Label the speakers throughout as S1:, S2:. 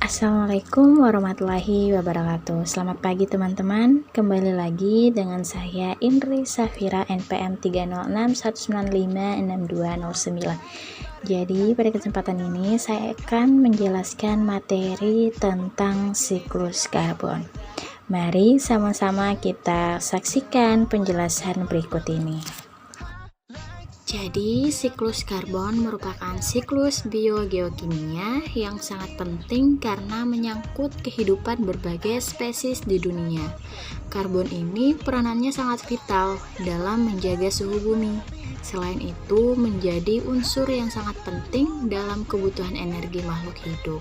S1: Assalamualaikum warahmatullahi wabarakatuh. Selamat pagi teman-teman. Kembali lagi dengan saya Indri Safira NPM 306195629. Jadi pada kesempatan ini saya akan menjelaskan materi tentang siklus karbon. Mari sama-sama kita saksikan penjelasan berikut ini. Jadi, siklus karbon merupakan siklus biogeokimia yang sangat penting karena menyangkut kehidupan berbagai spesies di dunia. Karbon ini peranannya sangat vital dalam menjaga suhu bumi. Selain itu, menjadi unsur yang sangat penting dalam kebutuhan energi makhluk hidup.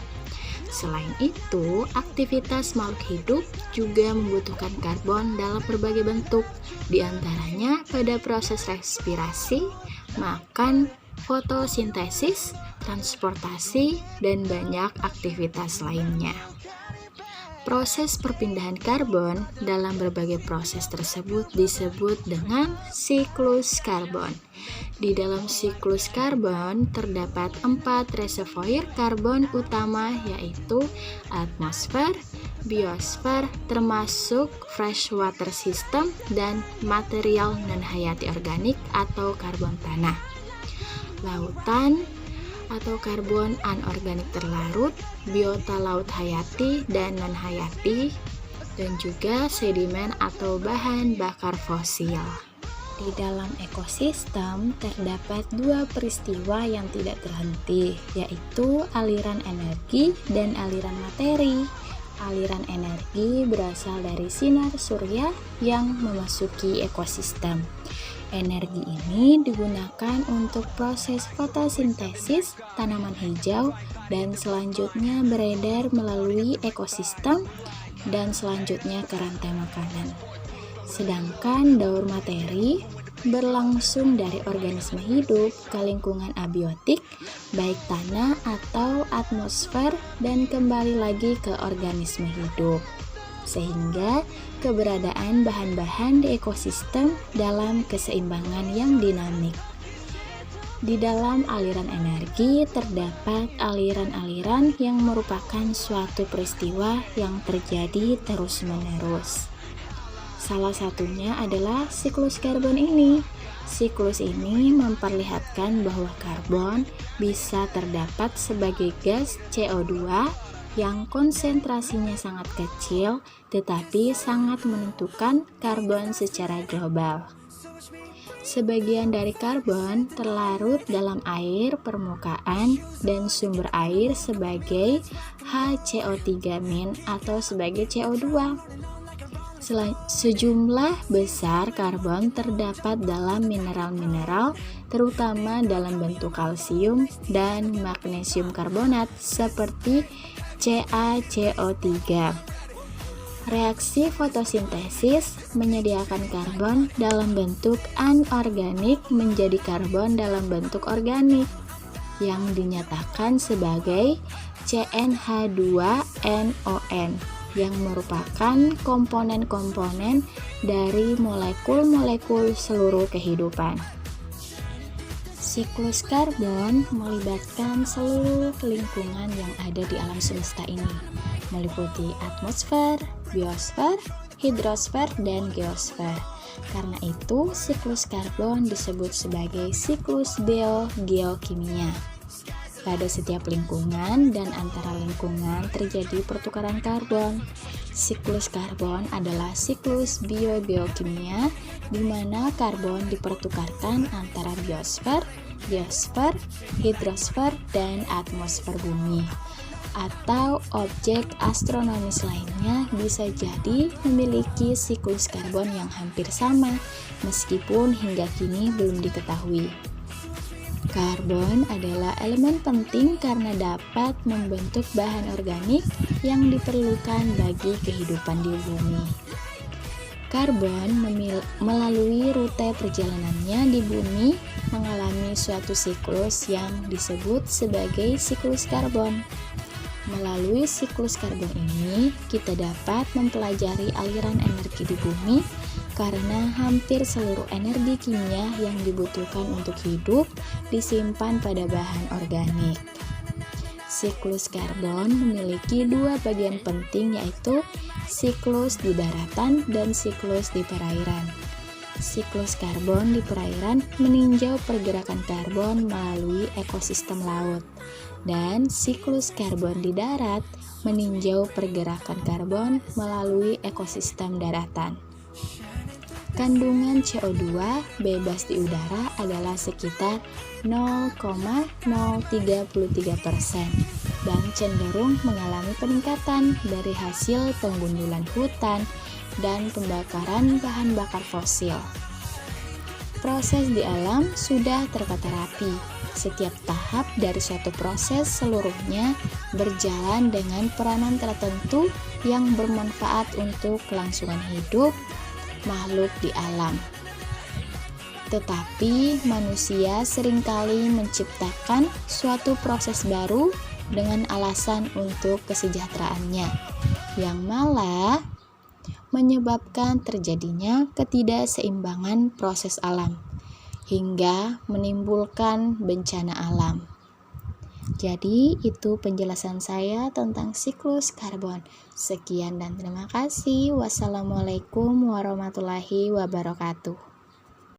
S1: Selain itu, aktivitas makhluk hidup juga membutuhkan karbon dalam berbagai bentuk, diantaranya pada proses respirasi, makan, fotosintesis, transportasi, dan banyak aktivitas lainnya. Proses perpindahan karbon dalam berbagai proses tersebut disebut dengan siklus karbon. Di dalam siklus karbon terdapat 4 reservoir karbon utama, yaitu atmosfer, biosfer, termasuk freshwater system, dan material non-hayati organik atau karbon tanah. Lautan atau karbon anorganik terlarut, biota laut hayati dan non-hayati, dan juga sedimen atau bahan bakar fosil. Di dalam ekosistem terdapat 2 peristiwa yang tidak terhenti, yaitu aliran energi dan aliran materi. Aliran energi berasal dari sinar surya yang memasuki ekosistem. Energi ini digunakan untuk proses fotosintesis tanaman hijau dan selanjutnya beredar melalui ekosistem dan selanjutnya ke rantai makanan. Sedangkan daur materi berlangsung dari organisme hidup ke lingkungan abiotik, baik tanah atau atmosfer, dan kembali lagi ke organisme hidup. Sehingga keberadaan bahan-bahan di ekosistem dalam keseimbangan yang dinamik. Di dalam aliran energi terdapat aliran-aliran yang merupakan suatu peristiwa yang terjadi terus-menerus. Salah satunya adalah siklus karbon ini. Siklus ini memperlihatkan bahwa karbon bisa terdapat sebagai gas CO2 yang konsentrasinya sangat kecil tetapi sangat menentukan karbon secara global. Sebagian dari karbon terlarut dalam air permukaan dan sumber air sebagai HCO3- atau sebagai CO2. Sejumlah besar karbon terdapat dalam mineral-mineral, terutama dalam bentuk kalsium dan magnesium karbonat seperti CaCO3. Reaksi fotosintesis menyediakan karbon dalam bentuk anorganik menjadi karbon dalam bentuk organik yang dinyatakan sebagai CnH2nOn yang merupakan komponen-komponen dari molekul-molekul seluruh kehidupan. Siklus karbon melibatkan seluruh lingkungan yang ada di alam semesta ini, meliputi atmosfer, biosfer, hidrosfer, dan geosfer. Karena itu, siklus karbon disebut sebagai siklus biogeokimia. Pada setiap lingkungan dan antara lingkungan terjadi pertukaran karbon. Siklus karbon adalah siklus biogeokimia di mana karbon dipertukarkan antara biosfer, hidrosfer, dan atmosfer bumi. Atau objek astronomis lainnya bisa jadi memiliki siklus karbon yang hampir sama, meskipun hingga kini belum diketahui. Karbon adalah elemen penting karena dapat membentuk bahan organik yang diperlukan bagi kehidupan di bumi. Karbon melalui rute perjalanannya di bumi mengalami suatu siklus yang disebut sebagai siklus karbon. Melalui siklus karbon ini, kita dapat mempelajari aliran energi di bumi karena hampir seluruh energi kimia yang dibutuhkan untuk hidup disimpan pada bahan organik. Siklus karbon memiliki dua bagian penting, yaitu siklus di daratan dan siklus di perairan. Siklus karbon di perairan meninjau pergerakan karbon melalui ekosistem laut, dan siklus karbon di darat meninjau pergerakan karbon melalui ekosistem daratan. Kandungan CO2 bebas di udara adalah sekitar 0,033% dan cenderung mengalami peningkatan dari hasil penggundulan hutan dan pembakaran bahan bakar fosil. Proses di alam sudah tertata rapi. Setiap tahap dari suatu proses seluruhnya berjalan dengan peranan tertentu yang bermanfaat untuk kelangsungan hidup makhluk di alam. Tetapi manusia seringkali menciptakan suatu proses baru dengan alasan untuk kesejahteraannya, yang malah menyebabkan terjadinya ketidakseimbangan proses alam hingga menimbulkan bencana alam. Jadi itu penjelasan saya tentang siklus karbon. Sekian dan terima kasih. Wassalamualaikum warahmatullahi wabarakatuh.